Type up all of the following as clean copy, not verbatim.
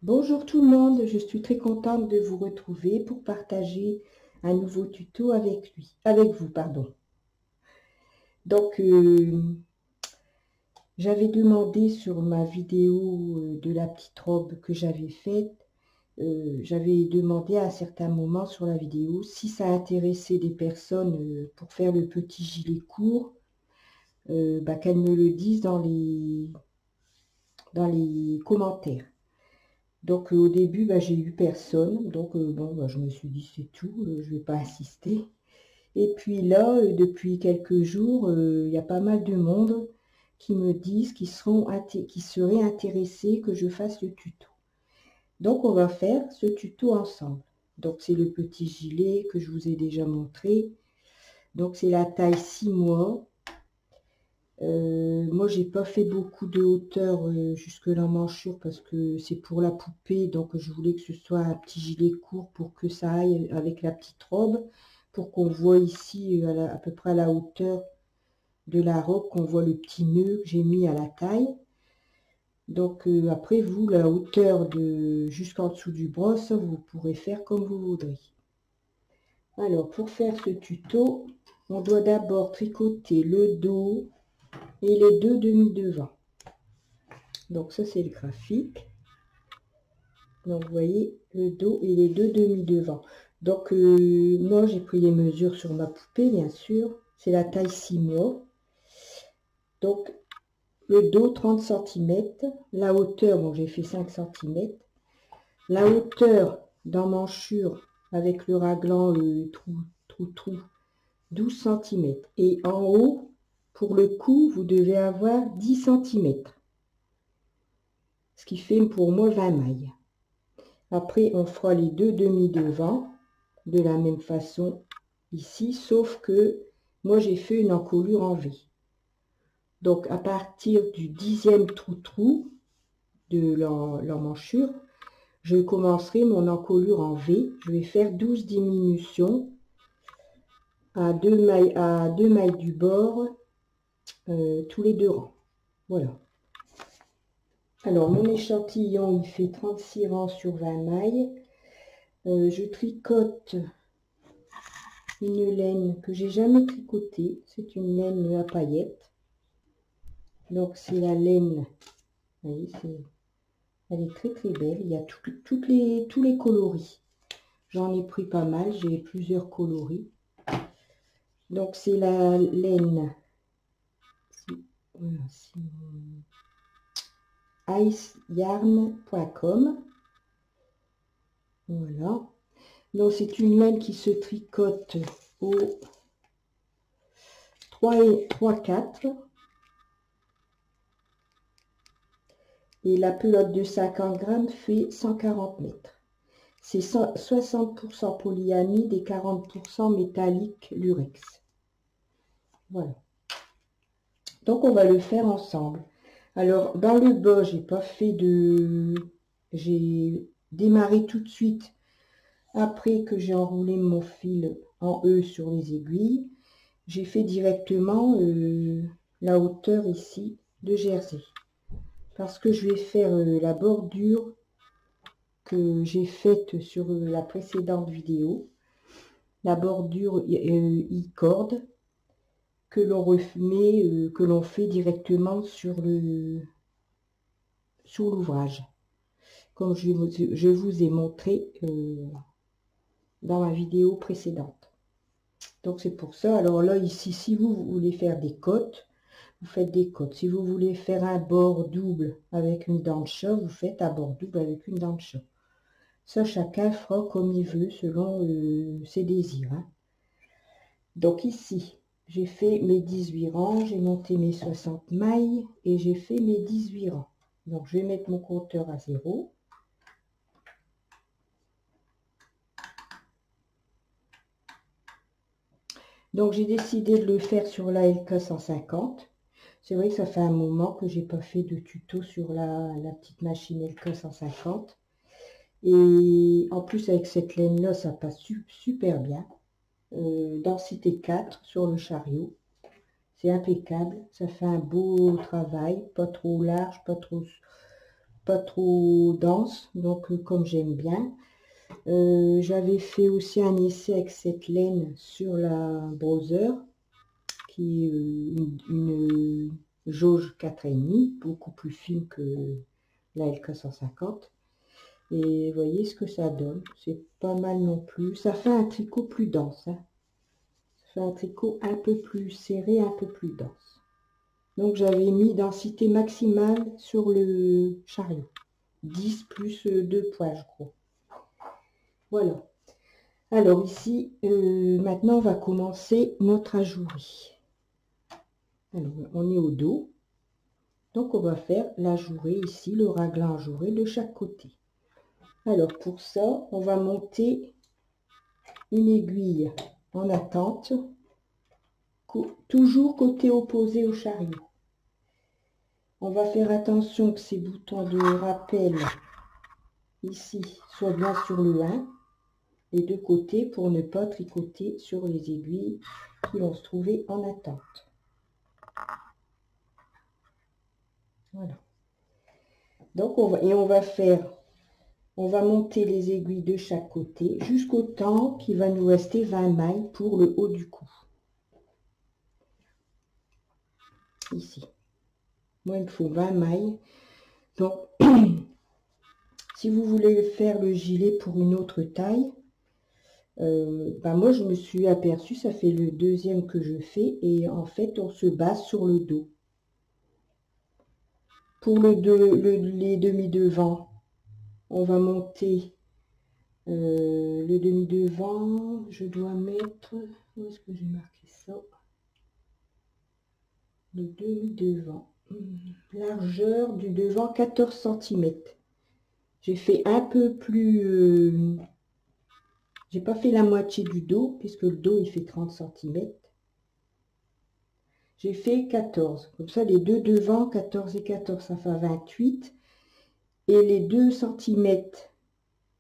Bonjour tout le monde, je suis très contente de vous retrouver pour partager un nouveau tuto avec vous, pardon. Donc, j'avais demandé sur ma vidéo de la petite robe que j'avais faite, j'avais demandé à un certain moment sur la vidéo si ça intéressait des personnes pour faire le petit gilet court, qu'elles me le disent dans les commentaires. Donc au début, j'ai eu personne. Donc je me suis dit c'est tout, je vais pas insister. Et puis là, depuis quelques jours, il y a pas mal de monde qui me disent qu'ils seraient intéressés que je fasse le tuto. Donc on va faire ce tuto ensemble. Donc c'est le petit gilet que je vous ai déjà montré. Donc c'est la taille 6 mois. Moi, j'ai pas fait beaucoup de hauteur jusque l'emmanchure parce que c'est pour la poupée, donc je voulais que ce soit un petit gilet court pour que ça aille avec la petite robe, pour qu'on voit ici à peu près à la hauteur de la robe, qu'on voit le petit nœud que j'ai mis à la taille. Donc après, vous, la hauteur de jusqu'en dessous du bras, ça, vous pourrez faire comme vous voudrez. Alors, pour faire ce tuto, on doit d'abord tricoter le dos et les deux demi-devants. Donc ça c'est le graphique. Donc vous voyez le dos et les deux demi-devants. Donc moi j'ai pris les mesures sur ma poupée bien sûr. C'est la taille 6 mois. Donc le dos 30 cm. La hauteur, bon j'ai fait 5 cm. La hauteur d'emmanchure avec le raglan trou 12 cm. Et en haut, pour le cou, vous devez avoir 10 cm. Ce qui fait pour moi 20 mailles. Après, on fera les deux demi-devants de la même façon ici, sauf que moi j'ai fait une encolure en V. Donc à partir du 10e trou de l'emmanchure, je commencerai mon encolure en V. Je vais faire 12 diminutions à deux mailles du bord, tous les deux rangs. Voilà. Alors mon échantillon il fait 36 rangs sur 20 mailles. Je tricote une laine que j'ai jamais tricotée. C'est une laine à paillettes. Donc c'est la laine. Vous voyez, elle est très très belle. Il y a tous les coloris. J'en ai pris pas mal. J'ai plusieurs coloris. Donc c'est la laine. Voilà, iceyarn.com. Voilà. Donc c'est une laine qui se tricote au 3/4. Et la pelote de 50 grammes fait 140 mètres. C'est 60% polyamide et 40% métallique lurex. Voilà. Donc on va le faire ensemble. Alors dans le bas, j'ai démarré tout de suite après que j'ai enroulé mon fil en E sur les aiguilles. J'ai fait directement la hauteur ici de jersey. Parce que je vais faire la bordure que j'ai faite sur la précédente vidéo, la bordure i-corde que l'on remet, que l'on fait directement sur l'ouvrage, comme je vous ai montré dans ma vidéo précédente. Donc c'est pour ça. Alors là ici, si vous voulez faire des côtes, vous faites des côtes. Si vous voulez faire un bord double avec une dent de chat, vous faites un bord double avec une dent de chat. Ça, chacun fera comme il veut, selon ses désirs. Hein. Donc ici, j'ai fait mes 18 rangs, j'ai monté mes 60 mailles et j'ai fait mes 18 rangs. Donc, je vais mettre mon compteur à 0. Donc, j'ai décidé de le faire sur la LK 150. C'est vrai que ça fait un moment que j'ai pas fait de tuto sur la petite machine LK 150. Et en plus, avec cette laine-là, ça passe super bien. Densité 4 sur le chariot. C'est impeccable. Ça fait un beau travail. Pas trop large, pas trop pas trop dense, donc comme j'aime bien. J'avais fait aussi un essai avec cette laine sur la Brother, qui est une jauge 4,5, beaucoup plus fine que la LK150. Et vous voyez ce que ça donne, c'est pas mal non plus. Ça fait un tricot plus dense, hein. Ça fait un tricot un peu plus serré, un peu plus dense. Donc j'avais mis densité maximale sur le chariot. 10 plus 2 poids, je crois. Voilà. Alors ici, maintenant on va commencer notre ajouré. Alors on est au dos. Donc on va faire l'ajouré ici, le raglan ajouré de chaque côté. Alors pour ça, on va monter une aiguille en attente, toujours côté opposé au chariot. On va faire attention que ces boutons de rappel ici soient bien sur le 1, les deux côtés, pour ne pas tricoter sur les aiguilles qui vont se trouver en attente. Voilà. Donc on va monter les aiguilles de chaque côté jusqu'au temps qu'il va nous rester 20 mailles pour le haut du cou. Ici. Moi, il me faut 20 mailles. Donc, si vous voulez faire le gilet pour une autre taille, moi, je me suis aperçue, ça fait le deuxième que je fais, et en fait, on se base sur le dos. Pour les demi-devants, on va monter le demi-devant. Je dois mettre, où est-ce que j'ai marqué ça? Le demi-devant. Largeur du devant 14 cm. J'ai fait un peu plus, j'ai pas fait la moitié du dos puisque le dos il fait 30 cm. J'ai fait 14, comme ça les deux devant 14 et 14 ça fait 28, et les 2 cm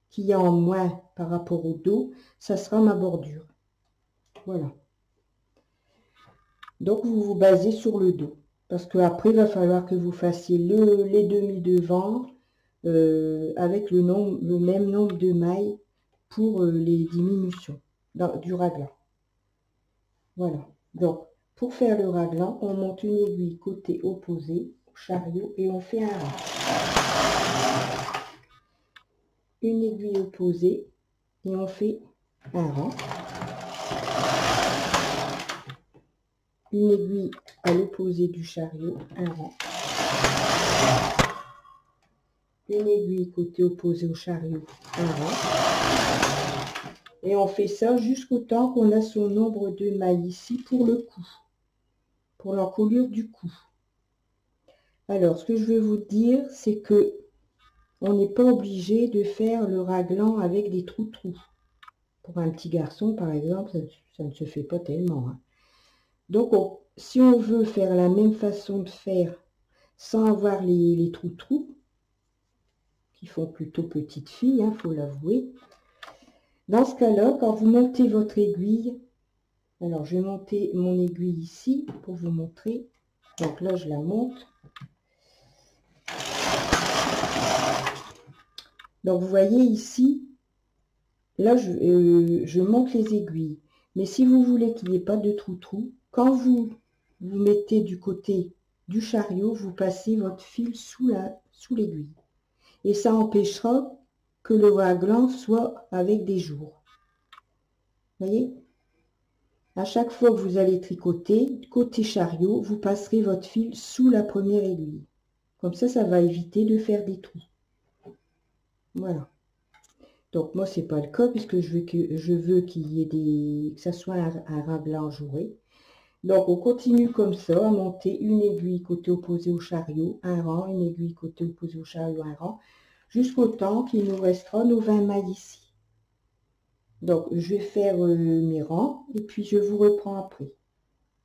qu'il y a en moins par rapport au dos, ça sera ma bordure. Voilà. Donc vous vous basez sur le dos, parce que après il va falloir que vous fassiez les demi devant avec le même nombre de mailles pour les diminutions du raglan. Voilà. Donc pour faire le raglan, on monte une aiguille côté opposé au chariot et on fait un rang. Une aiguille opposée et on fait un rang. Une aiguille à l'opposé du chariot, un rang. Une aiguille côté opposé au chariot, un rang. Et on fait ça jusqu'au temps qu'on a son nombre de mailles ici pour le cou, pour l'encolure du cou. Alors, ce que je veux vous dire, c'est que on n'est pas obligé de faire le raglan avec des trous-trous. Pour un petit garçon, par exemple, ça ne se fait pas tellement, hein. Donc, si on veut faire la même façon de faire sans avoir les trous-trous, qui font plutôt petite fille, hein, faut l'avouer. Dans ce cas-là, quand vous montez votre aiguille, alors je vais monter mon aiguille ici pour vous montrer. Donc là, je la monte. Donc vous voyez ici, là je monte les aiguilles. Mais si vous voulez qu'il n'y ait pas de trou-trou, quand vous mettez du côté du chariot, vous passez votre fil sous l'aiguille. Et ça empêchera que le raglan soit avec des jours. Vous voyez? À chaque fois que vous allez tricoter, côté chariot, vous passerez votre fil sous la première aiguille. Comme ça, ça va éviter de faire des trous. Voilà. Donc moi, c'est pas le cas puisque je veux qu'il y ait que ça soit un raglan ajouré. Donc on continue comme ça, à monter une aiguille côté opposé au chariot, un rang, une aiguille côté opposé au chariot, un rang, jusqu'au temps qu'il nous restera nos 20 mailles ici. Donc je vais faire mes rangs et puis je vous reprends après.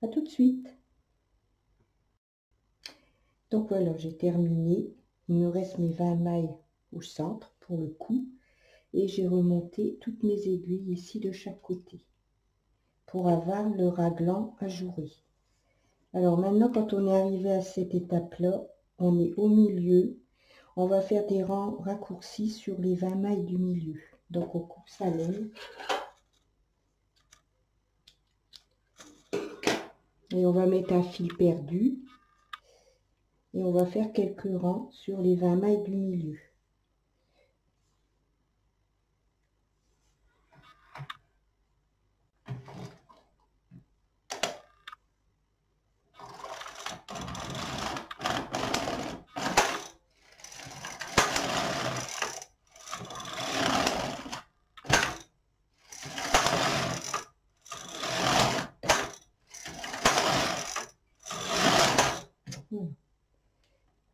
À tout de suite. Donc voilà, j'ai terminé. Il me reste mes 20 mailles au centre pour le cou. Et j'ai remonté toutes mes aiguilles ici de chaque côté pour avoir le raglan ajouré. Alors maintenant, quand on est arrivé à cette étape-là, on est au milieu. On va faire des rangs raccourcis sur les 20 mailles du milieu. Donc on coupe sa laine. Et on va mettre un fil perdu. Et on va faire quelques rangs sur les 20 mailles du milieu.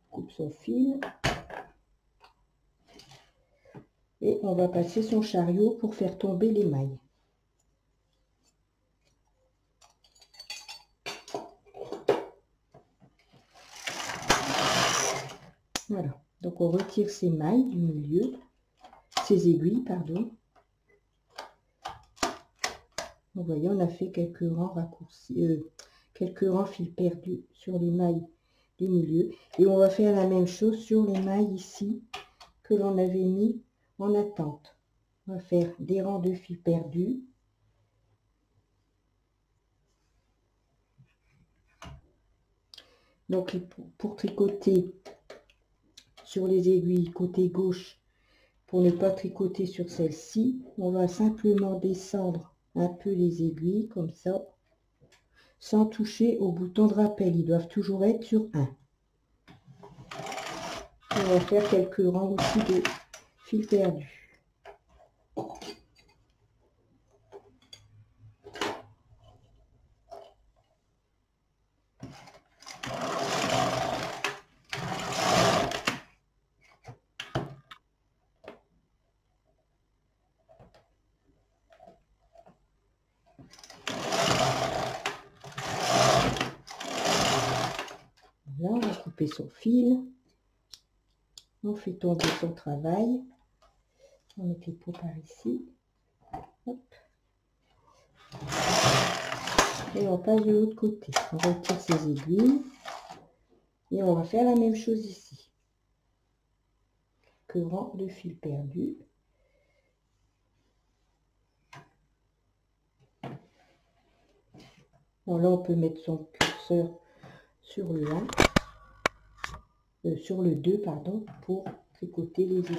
Coupe son fil et on va passer son chariot pour faire tomber les mailles. Voilà, donc on retire ces mailles du milieu, ces aiguilles, pardon. Vous voyez, on a fait quelques rangs raccourcis, quelques rangs fil perdus sur les mailles du milieu. Et on va faire la même chose sur les mailles ici que l'on avait mis en attente. On va faire des rangs de fil perdus. Donc pour tricoter sur les aiguilles côté gauche, pour ne pas tricoter sur celle-ci, on va simplement descendre un peu les aiguilles comme ça, sans toucher au bouton de rappel. Ils doivent toujours être sur 1. On va faire quelques rangs aussi de fil perdu. Là, on va couper son fil. On fait tomber son travail. On met les pots par ici. Hop. Et on passe de l'autre côté. On retire ses aiguilles. Et on va faire la même chose ici. Quelques rangs de fil perdu. Bon, là, on peut mettre son curseur sur le 1. Sur le 2, pardon, pour tricoter les aiguilles.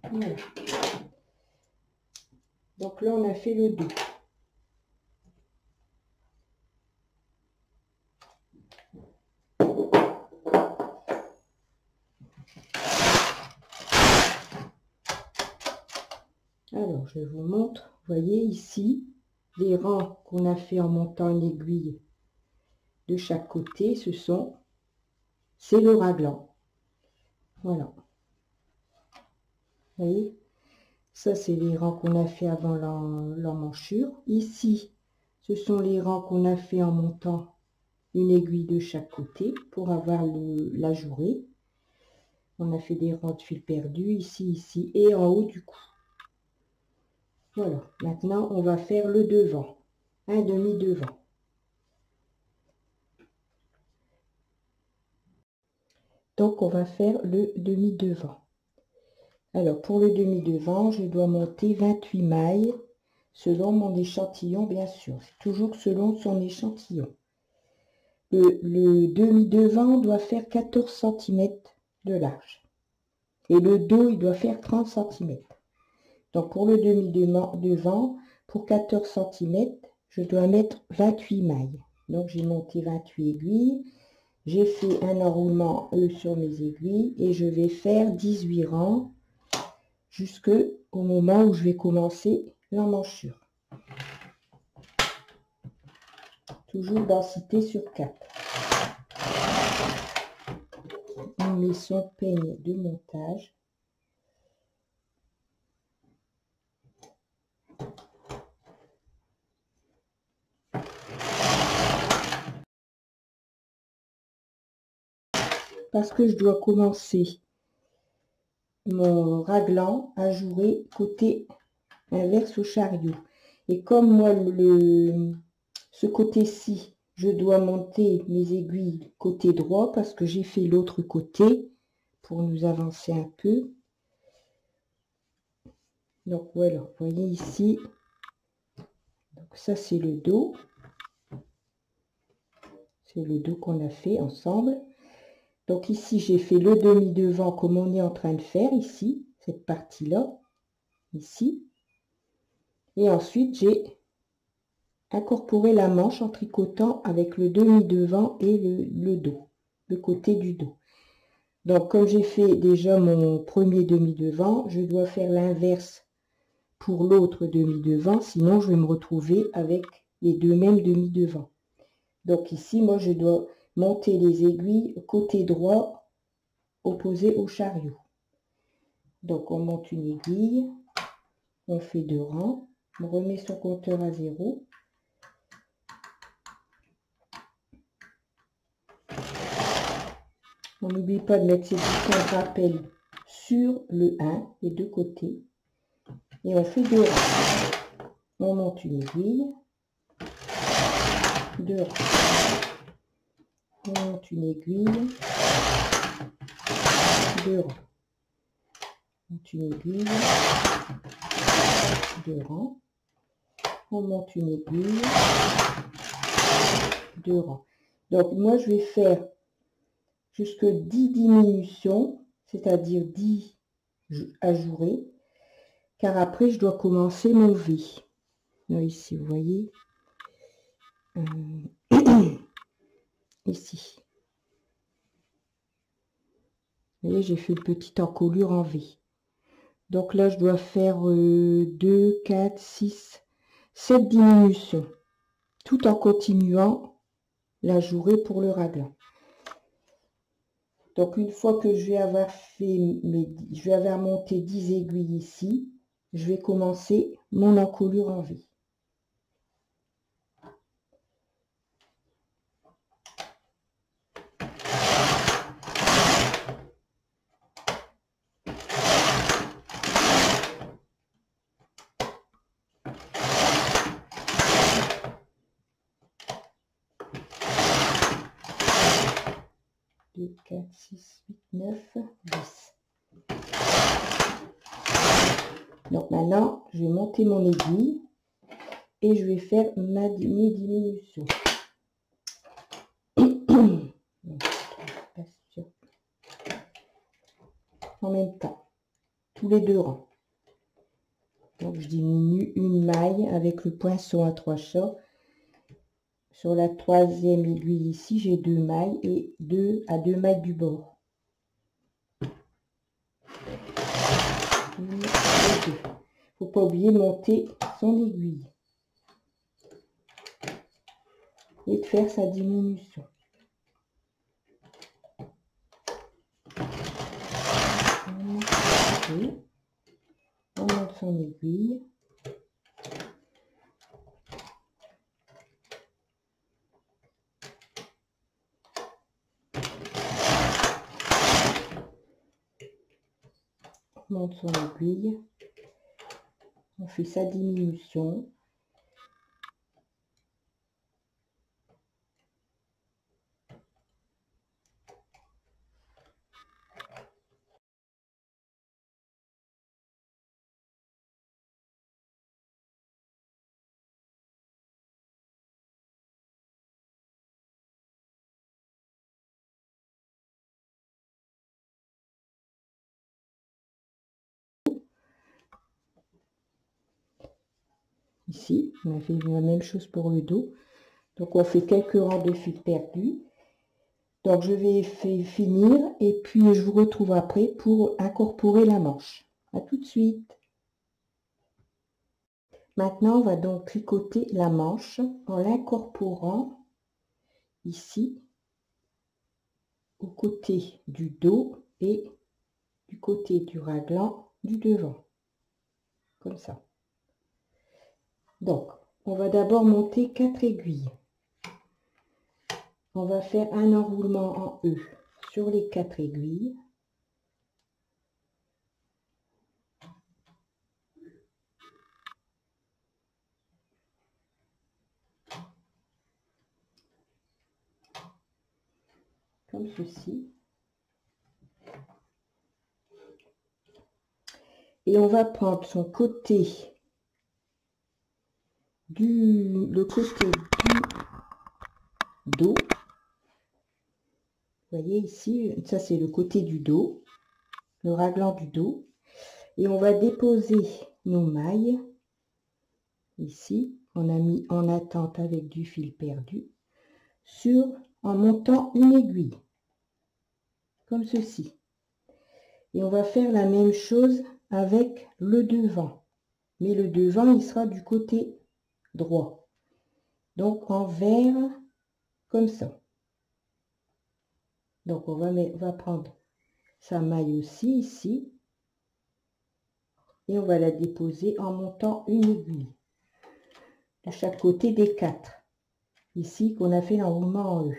Voilà. Donc là, on a fait le 2. Alors, je vous montre. Vous voyez ici, les rangs qu'on a fait en montant une aiguille de chaque côté, c'est le raglan. Voilà. Vous voyez, ça c'est les rangs qu'on a fait avant l'emmanchure. Ici, ce sont les rangs qu'on a fait en montant une aiguille de chaque côté pour avoir la jourée. On a fait des rangs de fil perdu ici, ici et en haut du cou. Voilà, maintenant on va faire le devant, un demi devant. Donc on va faire le demi devant. Alors pour le demi devant, je dois monter 28 mailles selon mon échantillon, bien sûr. C'est toujours selon son échantillon. Le demi devant doit faire 14 cm de large. Et le dos, il doit faire 30 cm. Donc pour le demi devant, pour 14 cm, je dois mettre 28 mailles. Donc j'ai monté 28 aiguilles. J'ai fait un enroulement sur mes aiguilles et je vais faire 18 rangs jusqu'au moment où je vais commencer l'emmanchure. Toujours densité sur 4. On met son peigne de montage. Parce que je dois commencer mon raglan ajouré côté inverse au chariot. Et comme moi, ce côté-ci, je dois monter mes aiguilles côté droit parce que j'ai fait l'autre côté pour nous avancer un peu. Donc voilà, vous voyez ici, donc ça c'est le dos. C'est le dos qu'on a fait ensemble. Donc ici, j'ai fait le demi devant comme on est en train de faire ici, cette partie-là, ici. Et ensuite, j'ai incorporé la manche en tricotant avec le demi devant et le dos, le côté du dos. Donc, comme j'ai fait déjà mon premier demi devant, je dois faire l'inverse pour l'autre demi devant, sinon je vais me retrouver avec les deux mêmes demi devant. Donc ici, moi, je dois monter les aiguilles côté droit opposé au chariot. Donc, on monte une aiguille, on fait 2 rangs, on remet son compteur à 0. On n'oublie pas de mettre ses boutons de rappel sur le 1, les deux côtés. Et on fait 2 rangs. On monte une aiguille, 2 rangs. On monte une aiguille, 2 rangs. On monte une aiguille, 2 rangs. On monte une aiguille, 2 rangs. Donc moi je vais faire jusque 10 diminutions, c'est-à-dire 10 ajourés, car après je dois commencer mon V. Là ici vous voyez, ici. Vous voyez, j'ai fait une petite encolure en V. Donc là je dois faire 2, 4, 6, 7 diminutions, tout en continuant l'ajouré pour le raglan. Donc une fois que je vais avoir fait je vais avoir monté 10 aiguilles ici, je vais commencer mon encolure en V. Deux, 4, 6, 8, 9, 10. Donc maintenant, je vais monter mon aiguille et je vais faire mes diminutions. En même temps, tous les 2 rangs. Donc je diminue une maille avec le poinçon à 3 chats. Sur la 3e aiguille ici, j'ai 2 mailles et 2 mailles du bord. Il ne faut pas oublier de monter son aiguille et de faire sa diminution. On monte son aiguille. On monte son aiguille. On fait sa diminution. Ici, on a fait la même chose pour le dos. Donc, on fait quelques rangs de fil perdus. Donc, je vais finir et puis je vous retrouve après pour incorporer la manche. À tout de suite. Maintenant, on va donc tricoter la manche en l'incorporant ici au côté du dos et du côté du raglan du devant. Comme ça. Donc, on va d'abord monter 4 aiguilles. On va faire un enroulement en E sur les 4 aiguilles. comme ceci. Et on va prendre son côté le côté du dos. Vous voyez ici, ça c'est le côté du dos, le raglan du dos. Et on va déposer nos mailles, ici, on a mis en attente avec du fil perdu, en montant une aiguille, comme ceci. Et on va faire la même chose avec le devant. Mais le devant, il sera du côté droit. Donc envers, comme ça. Donc on va prendre sa maille aussi ici. Et on va la déposer en montant une aiguille de chaque côté des 4. Ici qu'on a fait l'enroulement en E.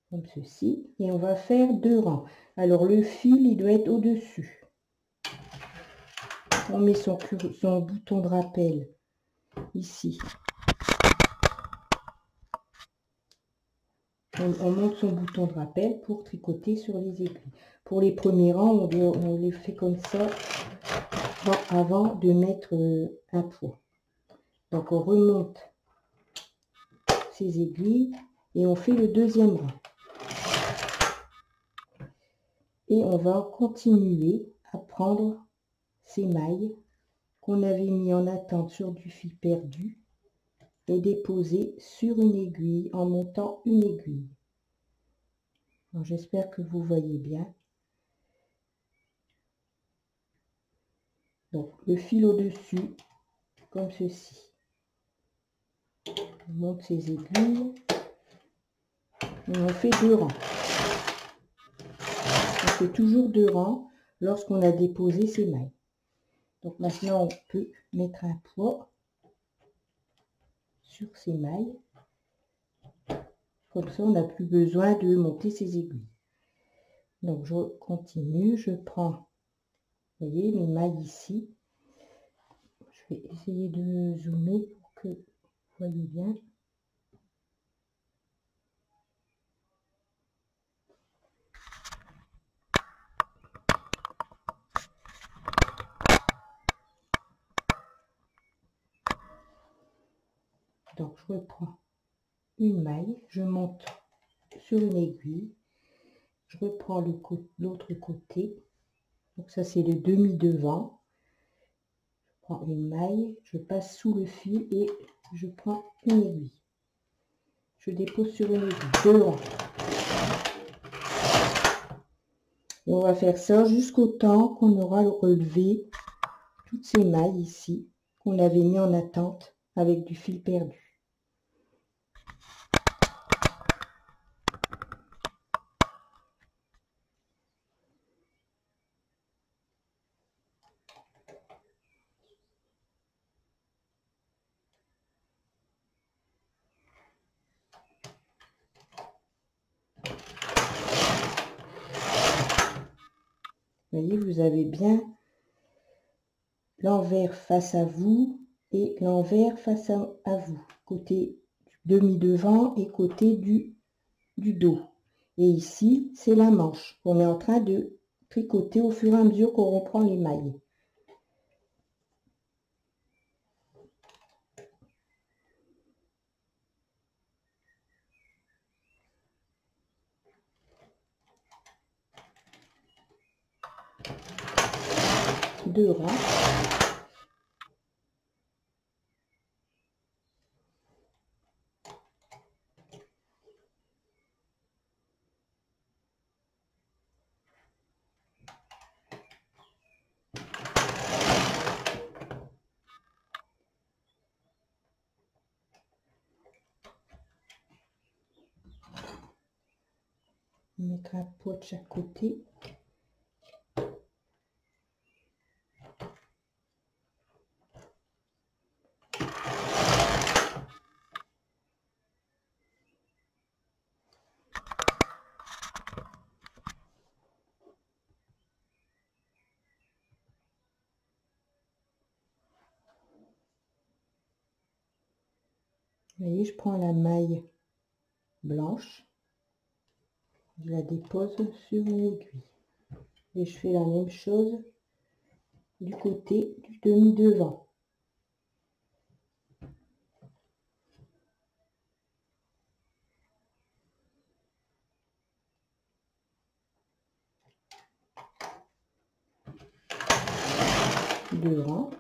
Comme ceci. Et on va faire 2 rangs. Alors le fil, il doit être au-dessus. On met son bouton de rappel ici. On monte son bouton de rappel pour tricoter sur les aiguilles. Pour les premiers rangs, on les fait comme ça avant de mettre un poids. Donc on remonte ces aiguilles et on fait le deuxième rang. Et on va continuer à prendre ces mailles qu'on avait mis en attente sur du fil perdu et déposer sur une aiguille en montant une aiguille. J'espère que vous voyez bien. Donc le fil au-dessus, comme ceci. On monte ces aiguilles et on fait 2 rangs. On fait toujours 2 rangs lorsqu'on a déposé ces mailles. Donc maintenant on peut mettre un poids sur ces mailles. Comme ça on n'a plus besoin de monter ces aiguilles. Donc je continue, je prends, vous voyez mes mailles ici. Je vais essayer de zoomer pour que vous voyez bien. Donc je reprends une maille, je monte sur une aiguille, je reprends l'autre côté, donc ça c'est le demi devant, je prends une maille, je passe sous le fil et je prends une aiguille, je dépose sur une aiguille, 2 rangs. Et on va faire ça jusqu'au temps qu'on aura relevé toutes ces mailles ici qu'on avait mis en attente avec du fil perdu. Vous voyez, vous avez bien l'envers face à vous et l'envers face à vous, côté du demi devant et côté du dos. Et ici, c'est la manche qu'on est en train de tricoter au fur et à mesure qu'on reprend les mailles. Deux rangs. Mettre un poids de chaque côté. Vous voyez, je prends la maille blanche. Je la dépose sur une aiguille. Et je fais la même chose du côté du demi-devant. Devant.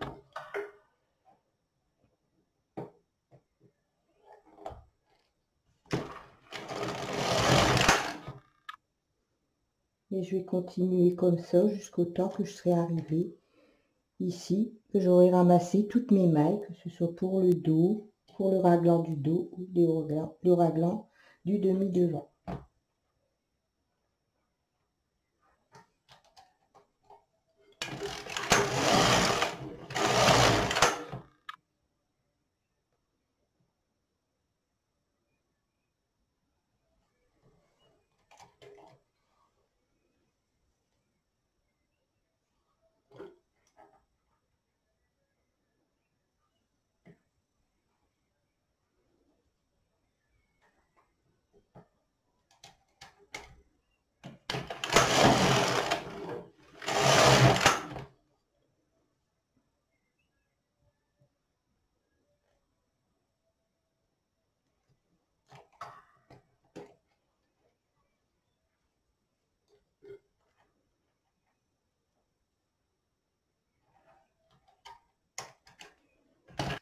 Et je vais continuer comme ça jusqu'au temps que je serai arrivée ici, que j'aurai ramassé toutes mes mailles, que ce soit pour le dos, pour le raglan du dos ou le raglan du demi-devant.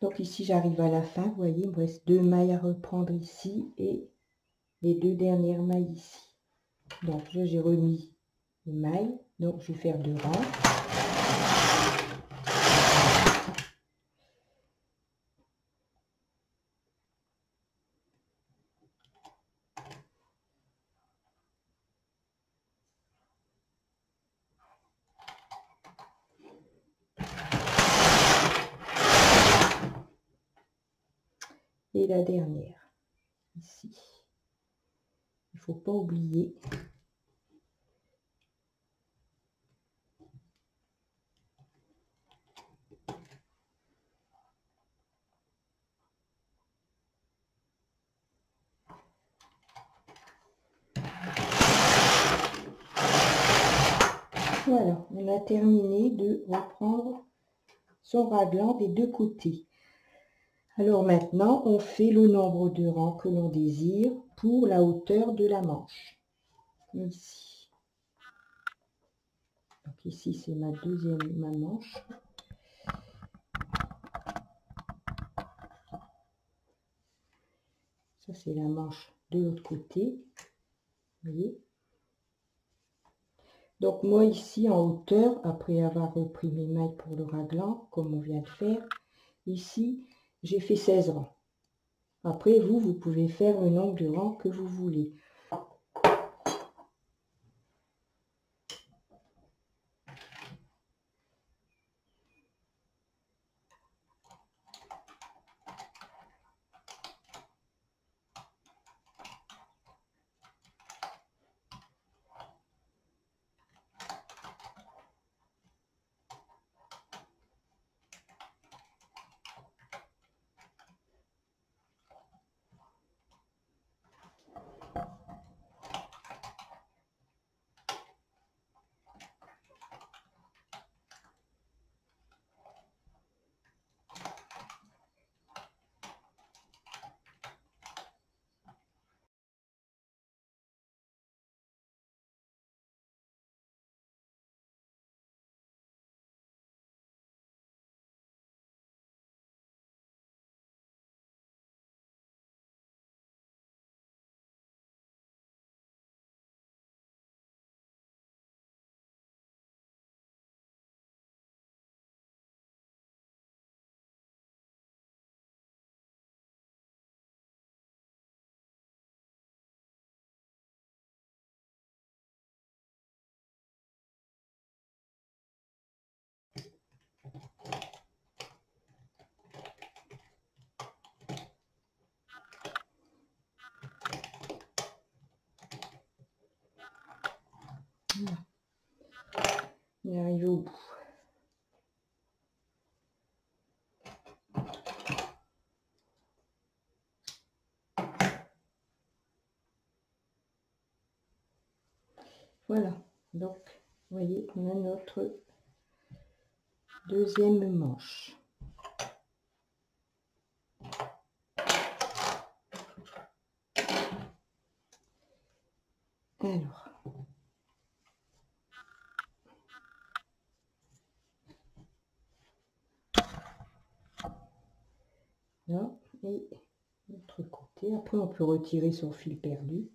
Donc ici j'arrive à la fin, vous voyez, il me reste 2 mailles à reprendre ici et les 2 dernières mailles ici. Donc là j'ai remis les mailles, donc je vais faire 2 rangs. Et la dernière ici. Il ne faut pas oublier voilà, on a terminé de reprendre son raglan des deux côtés. Alors maintenant, on fait le nombre de rangs que l'on désire pour la hauteur de la manche. Ici. Donc ici, c'est ma manche. Ça, c'est la manche de l'autre côté. Vous voyez? Donc moi, ici, en hauteur, après avoir repris mes mailles pour le raglan, comme on vient de faire, ici, j'ai fait 16 rangs. Après, vous pouvez faire le nombre de rangs que vous voulez. Voilà. On est arrivé au bout. Voilà, donc vous voyez, on a notre deuxième manche. Alors, là, et l'autre côté. Après, on peut retirer son fil perdu.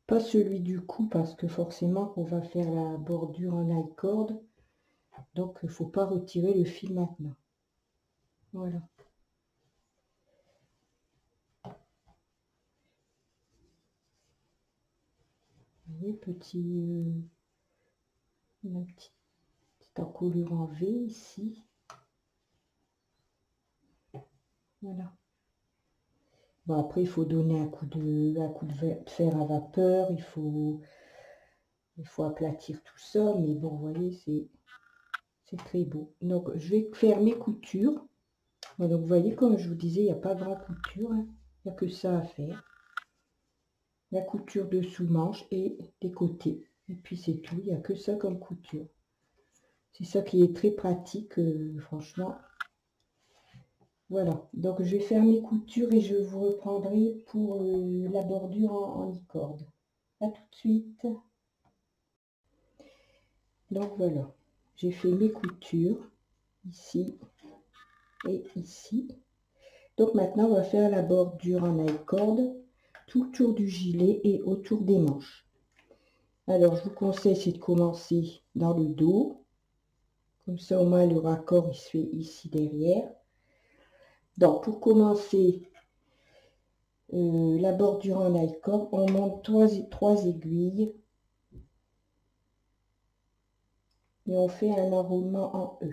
Pas celui du cou, parce que forcément, on va faire la bordure en high cord. Donc, il ne faut pas retirer le fil maintenant. Voilà. Vous voyez, une petite encolure en V ici. Voilà. Bon, après, il faut donner un coup de fer à vapeur. Il faut aplatir tout ça. Mais bon, vous voyez, c'est très beau. Donc, je vais faire mes coutures. Bon, donc, vous voyez, comme je vous disais, il n'y a pas grand couture. Hein. Il n'y a que ça à faire. La couture de sous-manche et des côtés. Et puis, c'est tout. Il n'y a que ça comme couture. C'est ça qui est très pratique, franchement. Voilà, donc je vais faire mes coutures et je vous reprendrai pour la bordure en e-cord. À tout de suite. Donc voilà, j'ai fait mes coutures ici et ici. Donc maintenant, on va faire la bordure en e-cord tout autour du gilet et autour des manches. Alors, je vous conseille, c'est de commencer dans le dos. Comme ça, au moins, le raccord, il se fait ici derrière. Donc, pour commencer la bordure en high-cord, on monte trois aiguilles et on fait un enroulement en E.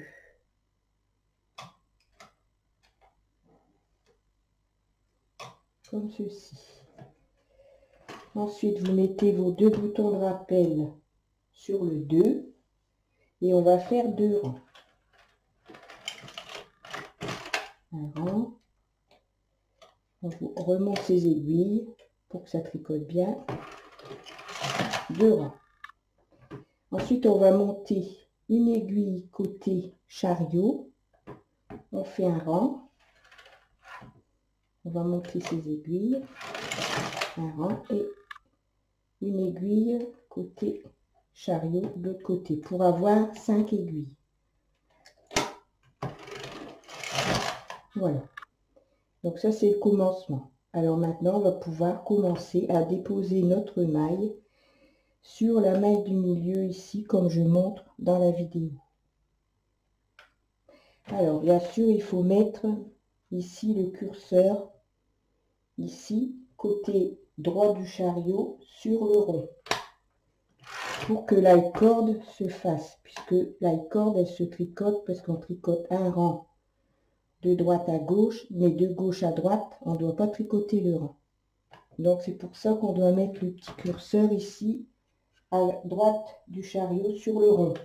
Comme ceci. Ensuite, vous mettez vos deux boutons de rappel sur le 2 et on va faire 2 rangs. Un rang. On remonte ces aiguilles pour que ça tricote bien. 2 rangs. Ensuite, on va monter une aiguille côté chariot. On fait un rang. On va monter ces aiguilles. Un rang et une aiguille côté chariot de l'autre côté pour avoir 5 aiguilles. Voilà. Donc ça, c'est le commencement. Alors maintenant, on va pouvoir commencer à déposer notre maille sur la maille du milieu ici, comme je montre dans la vidéo. Alors, bien sûr, il faut mettre ici le curseur, ici, côté droit du chariot, sur le rond, pour que la corde se fasse, puisque la corde, elle se tricote, parce qu'on tricote un rang de droite à gauche, mais de gauche à droite, on ne doit pas tricoter le rang. Donc, c'est pour ça qu'on doit mettre le petit curseur ici, à droite du chariot, sur le rond.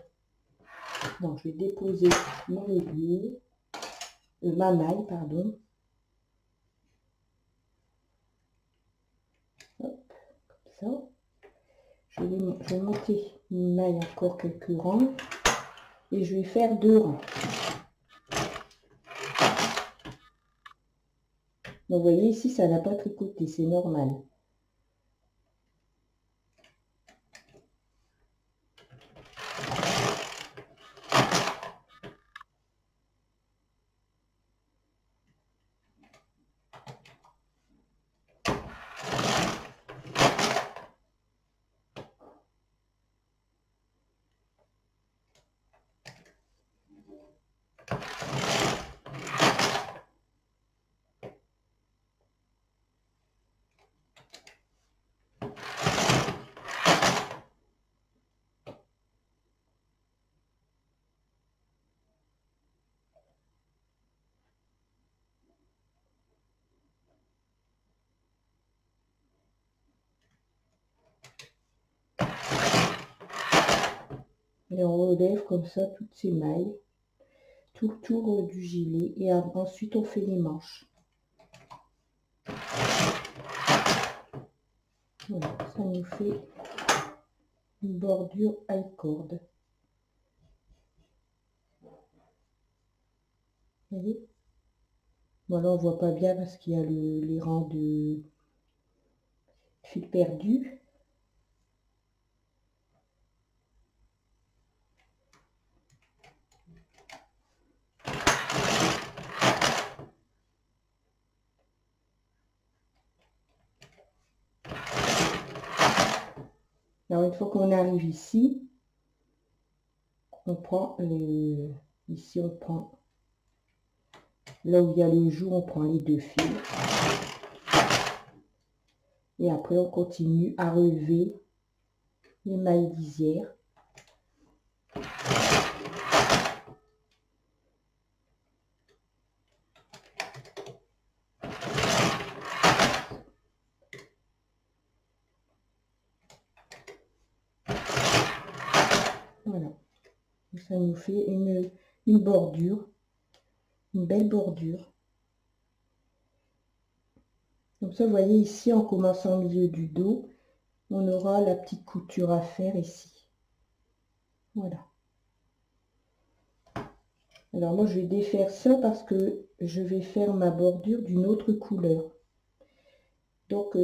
Donc, je vais déposer mon aiguille, ma maille, pardon. Hop, comme ça. Je vais monter une maille encore quelques rangs et je vais faire 2 rangs. Donc, vous voyez, ici, ça n'a pas tricoté, c'est normal. Et on relève comme ça toutes ces mailles, tout le tour du gilet, et ensuite on fait les manches. Voilà, ça nous fait une bordure high cord. Vous voyez? Bon, là on voit pas bien parce qu'il y a les rangs de fil perdu. Alors une fois qu'on arrive ici, on prend ici on prend là où il y a le jour, on prend les deux fils et après on continue à relever les mailles lisières. Voilà, et ça nous fait une bordure, une belle bordure. Comme ça, vous voyez ici, en commençant au milieu du dos, on aura la petite couture à faire ici. Voilà. Alors moi, je vais défaire ça parce que je vais faire ma bordure d'une autre couleur. Donc,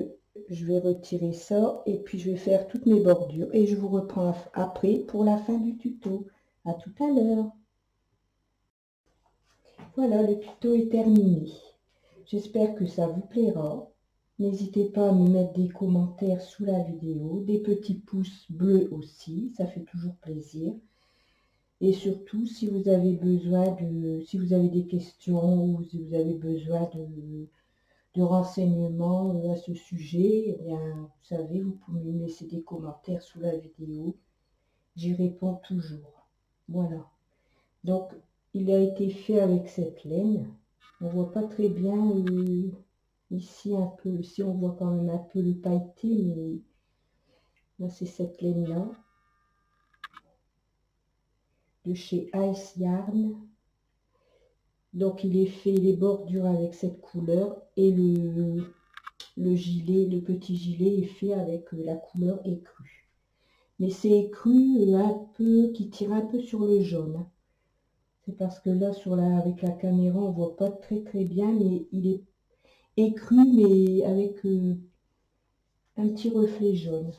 je vais retirer ça et puis je vais faire toutes mes bordures et je vous reprends après pour la fin du tuto. À tout à l'heure. Voilà, le tuto est terminé. J'espère que ça vous plaira. N'hésitez pas à me mettre des commentaires sous la vidéo, des petits pouces bleus aussi, ça fait toujours plaisir. Et surtout, si vous avez besoin si vous avez des questions ou si vous avez besoin de renseignements à ce sujet, eh bien, vous savez, vous pouvez me laisser des commentaires sous la vidéo. J'y réponds toujours. Voilà. Donc, il a été fait avec cette laine. On voit pas très bien ici un peu. Ici, on voit quand même un peu le pailleté, mais là, c'est cette laine-là. De chez Ice Yarn. Donc, il est fait les bordures avec cette couleur et le gilet, le petit gilet est fait avec la couleur écrue. Mais c'est écru un peu, qui tire un peu sur le jaune. C'est parce que là, avec la caméra, on voit pas très bien, mais il est écru, mais avec un petit reflet jaune.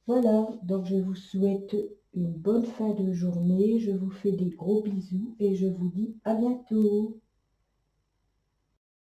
Voilà, donc je vous souhaite une bonne fin de journée. Je vous fais des gros bisous et je vous dis à bientôt.